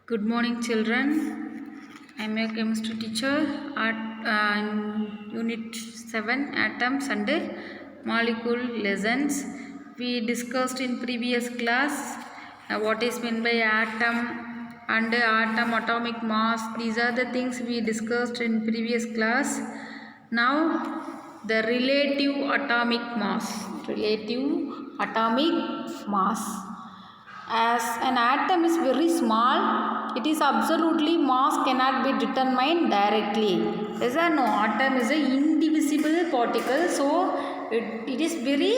Good morning, children. I am your chemistry teacher at Unit 7 Atoms and Molecule Lessons. We discussed in previous class what is meant by atom and atom atomic mass. These are the things we discussed in previous class. Now, the relative atomic mass. Relative atomic mass. As an atom is very small, it is absolutely mass cannot be determined directly. Yes or no? Atom is an indivisible particle, so it is very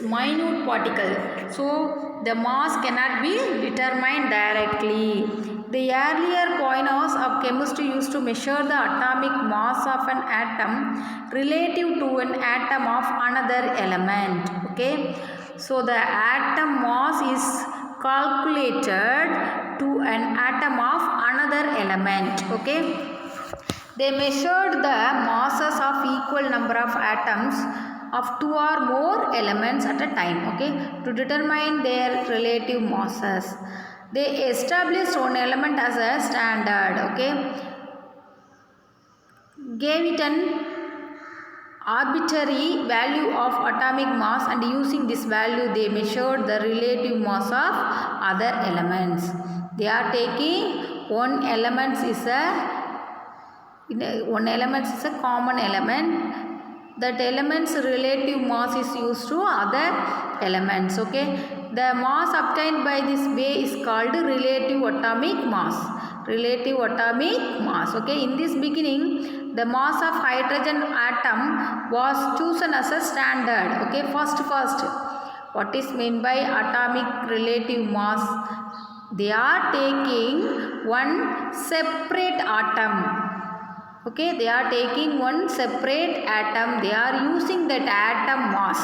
minute particle. So the mass cannot be determined directly. The earlier pioneers of chemistry used to measure the atomic mass of an atom relative to an atom of another element. Okay. So the atom mass is calculated to an atom of another element. Okay. They measured the masses of equal number of atoms of two or more elements at a time. Okay. To determine their relative masses. They established one element as a standard. Okay. Gave it an arbitrary value of atomic mass, and using this value they measured the relative mass of other elements. They are taking one element is a common element. That element's relative mass is used to other elements. Okay, the mass obtained by this way is called relative atomic mass. Relative atomic mass. Okay, in this beginning, the mass of hydrogen atom was chosen as a standard. Okay, first, what is meant by atomic relative mass? They are taking one separate atom. Okay, they are taking one separate atom. They are using that atom mass.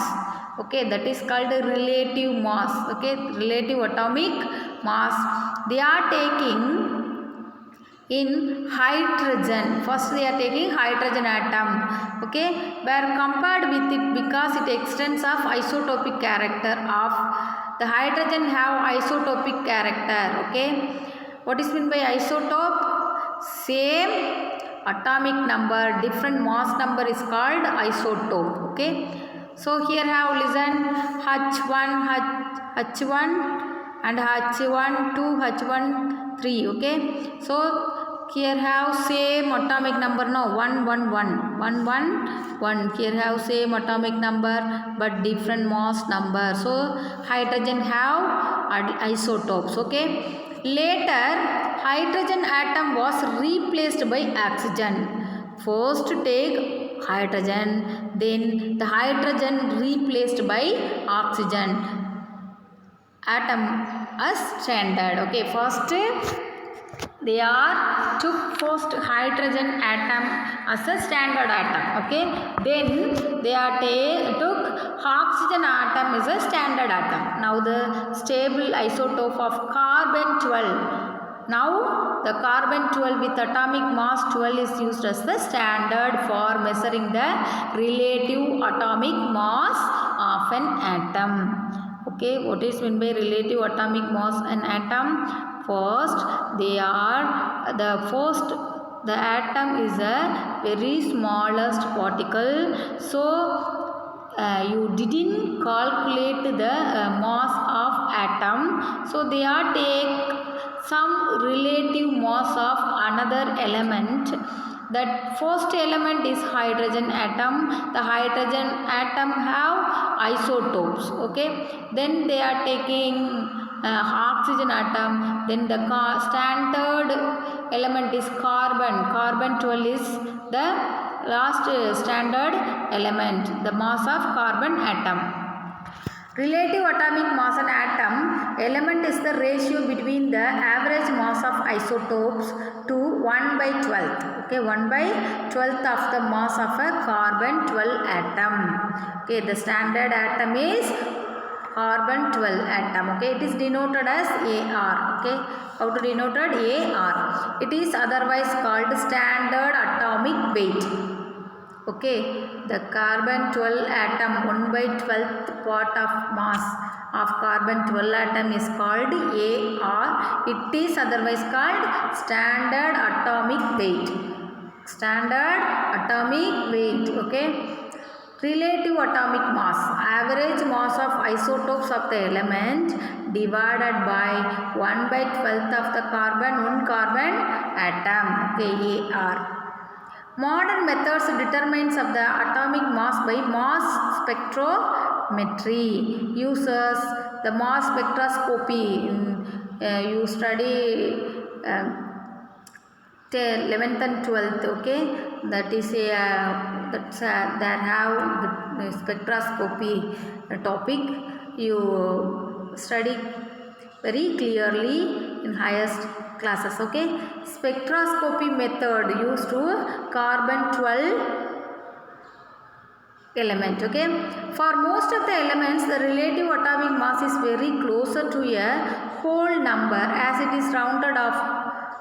Okay, that is called relative mass. Okay, relative atomic mass. They are taking in hydrogen. First they are taking hydrogen atom. Okay, were compared with it because it extends of isotopic character of the hydrogen have isotopic character. Okay, what is meant by isotope? Same atomic number, different mass number is called isotope. Okay, so here have listen H1 and H1 2 H1 3. Okay, so here have same atomic number. No, 1 1 1 1 1 1. Here have same atomic number but different mass number. So hydrogen have isotopes. Okay. Later, hydrogen atom was replaced by oxygen. First take hydrogen, then the hydrogen replaced by oxygen. Atom as standard. Okay, first they are took first hydrogen atom as a standard atom. Okay, then they are took oxygen atom as a standard atom. Now the stable isotope of carbon 12. Now the carbon 12 with atomic mass 12 is used as the standard for measuring the relative atomic mass of an atom. Okay, what is meant by relative atomic mass an atom? First, the atom is a very smallest particle. So you didn't calculate the mass of atom. So they are take some relative mass of another element. That first element is hydrogen atom. The hydrogen atom have isotopes. Okay, then they are taking oxygen atom. Then the standard element is carbon 12 is the last standard element, the mass of carbon atom. Relative atomic mass an atom element is the ratio between the average mass of isotopes to 1 by 12th. Okay, 1 by 12th of the mass of a carbon 12 atom. Okay, the standard atom is carbon 12 atom. Okay, it is denoted as Ar. Okay, how to denote it? Ar. It is otherwise called standard atomic weight. Okay, the carbon 12 atom 1/12th part of mass of carbon 12 atom is called AR. It is otherwise called standard atomic weight. Standard atomic weight. Okay. Relative atomic mass, average mass of isotopes of the element divided by 1/12th of the carbon 1 carbon atom. Okay, AR. Modern methods determines of the atomic mass by mass spectrometry. Uses the mass spectroscopy. You study 11th and 12th. Okay, that is that have the spectroscopy topic. You study very clearly in highest classes. Okay, spectroscopy method used to carbon 12 element. Okay, for most of the elements the relative atomic mass is very closer to a whole number as it is rounded off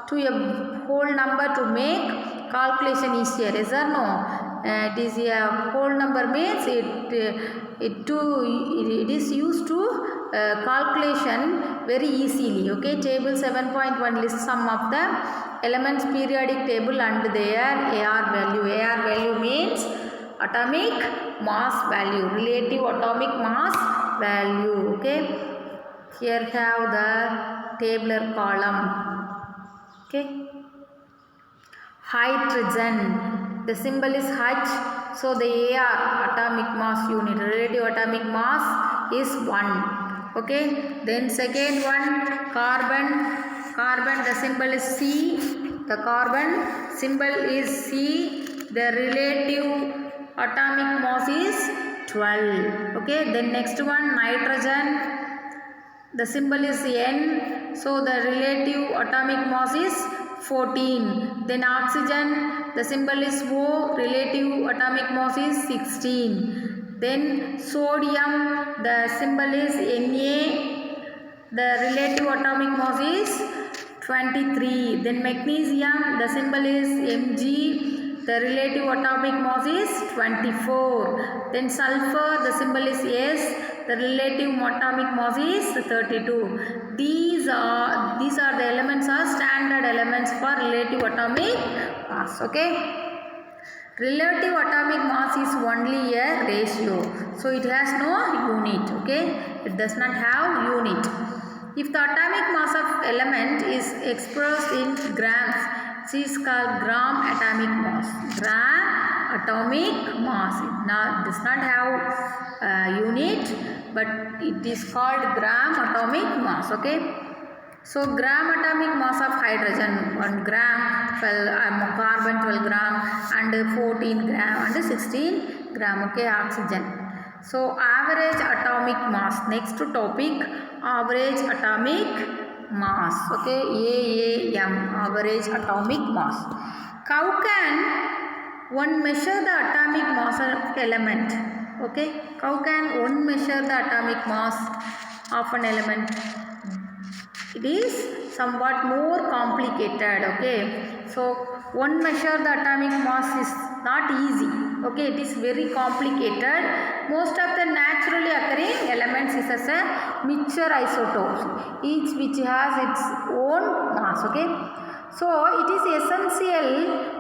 to a whole number to make calculation easier. Yes or no? It is a whole number means it is used to calculation very easily. Okay, table 7.1 lists some of the elements periodic table and their AR value. AR value means atomic mass value, relative atomic mass value. Okay, here have the tabular column. Okay, hydrogen, the symbol is H, so the AR atomic mass unit, relative atomic mass is 1. Okay, then second one carbon, the symbol is C, the carbon symbol is C, the relative atomic mass is 12. Okay, then next one nitrogen, the symbol is N, so the relative atomic mass is 14. Then oxygen, the symbol is O, relative atomic mass is 16. Then sodium, the symbol is Na, the relative atomic mass is 23. Then magnesium, the symbol is Mg, the relative atomic mass is 24. Then sulfur, the symbol is S, the relative atomic mass is 32. These are the elements are standard elements for relative atomic mass. Okay, relative atomic mass is only a ratio, so it has no unit. Okay, it does not have unit. If the atomic mass of element is expressed in grams, it is called gram atomic mass. Gram atomic mass, it does not have unit, but it is called gram atomic mass. Okay, so gram atomic mass of hydrogen 1 gram, carbon 12 gram and 14 gram and 16 gram. Okay, oxygen. So average atomic mass, next topic, average atomic mass. Okay, AAM, average atomic mass. How can one measure the atomic mass of element? Okay, how can one measure the atomic mass of an element? It is somewhat more complicated. Okay, so one measure the atomic mass is not easy. Okay, it is very complicated. Most of the naturally occurring elements is as a mixture isotopes, each which has its own mass. Okay, so it is essential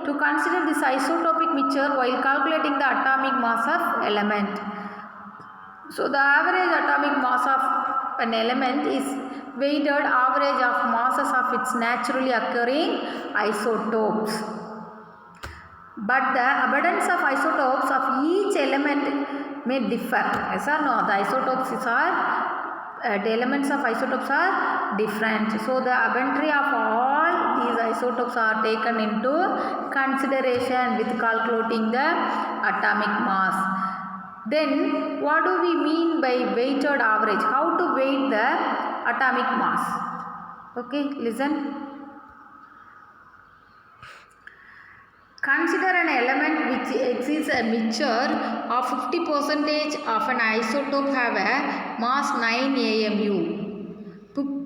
to consider this isotopic mixture while calculating the atomic mass of element. So the average atomic mass of an element is weighted average of masses of its naturally occurring isotopes. But the abundance of isotopes of each element may differ. Yes or no? The isotopes are the elements of isotopes are different. So the abundance of all these isotopes are taken into consideration with calculating the atomic mass. Then what do we mean by weighted average? How to weight the atomic mass? Okay, listen. Consider an element which exceeds a mixture of 50% of an isotope have a mass 9 AMU.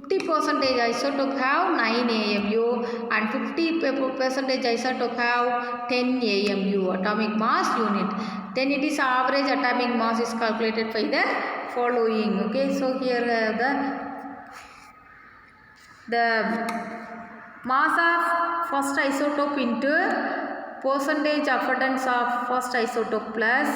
50% isotope have 9 AMU and 50% isotope have 10 AMU atomic mass unit. Then it is average atomic mass is calculated by the following. Okay, so here the mass of first isotope into percentage affordance of first isotope plus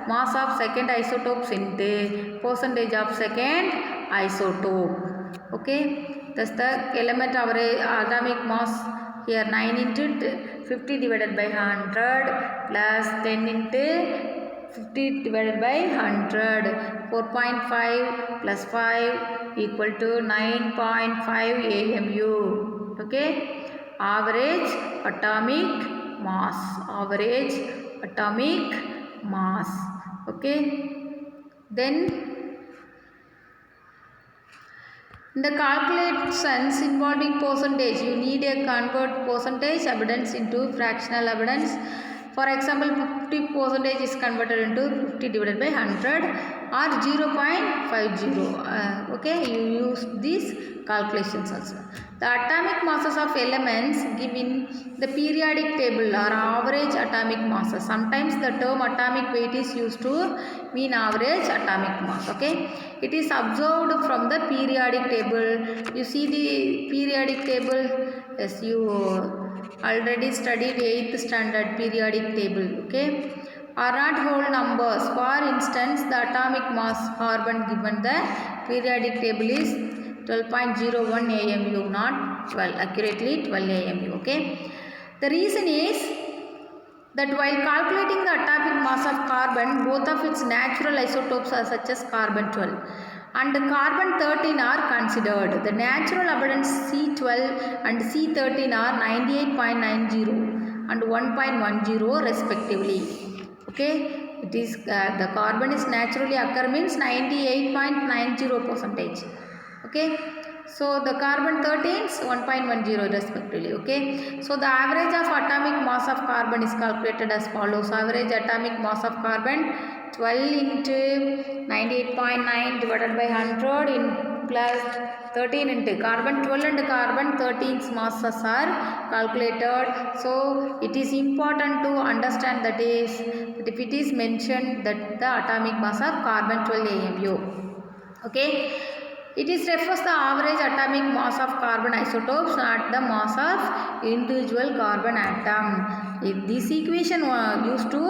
mass of second isotopes into percentage of second isotope. Okay, thus the element average atomic mass here 9 into 50 divided by 100 plus 10 into 50 divided by 100, 4.5 plus 5 equal to 9.5 AMU. Okay, average atomic mass. Okay, then in the calculations involving percentage, you need a convert percentage abundance into fractional abundance. For example, 50% is converted into 50 divided by 100 or 0.50. Okay, you use these calculations also. The atomic masses of elements given the periodic table are average atomic masses. Sometimes the term atomic weight is used to mean average atomic mass. Okay, it is observed from the periodic table. You see the periodic table. Yes, you already studied 8th standard periodic table. Okay, are not whole numbers. For instance, the atomic mass carbon given the periodic table is 12.01 AMU, not 12, accurately 12 AMU. Okay, the reason is that while calculating the atomic mass of carbon, both of its natural isotopes are such as carbon 12 and carbon 13 are considered. The natural abundance C12 and C13 are 98.90 and 1.10 respectively. Okay, it is the carbon is naturally occur means 98.90%. Okay, so the carbon 13 is 1.10 respectively. Okay, so the average of atomic mass of carbon is calculated as follows. Average atomic mass of carbon 12 into 98.9 divided by 100 in plus 13 into carbon 12 and carbon 13's masses are calculated. So it is important to understand that is that if it is mentioned that the atomic mass of carbon 12 AMU. Okay, it is refers the average atomic mass of carbon isotopes, not the mass of individual carbon atom. If this equation used to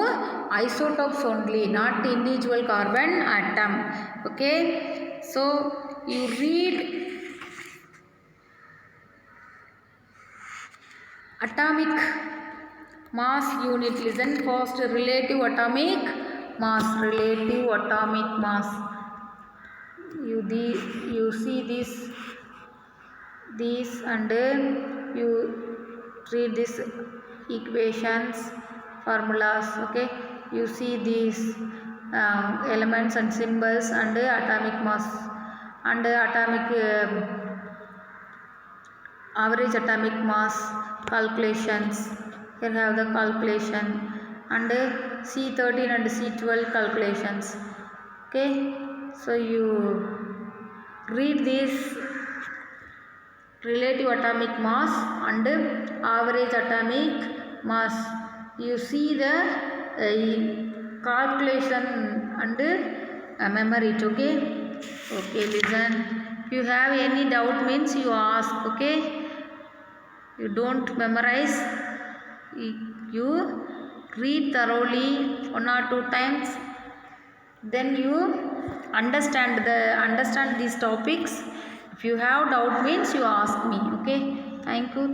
isotopes only, not individual carbon atom. Okay, so you read atomic mass unit. Listen first, relative atomic mass. You see this and you read these equations, formulas. Okay, you see these elements and symbols and atomic mass and atomic average atomic mass calculations. Here have the calculation and C13 and C12 calculations. Okay, so you read this relative atomic mass and average atomic mass. You see the calculation and memory it. Okay, listen. If you have any doubt means you ask. Okay, you don't memorize. You read thoroughly 1 or 2 times. Then you understand these topics. If you have doubt means you ask me. Okay, thank you.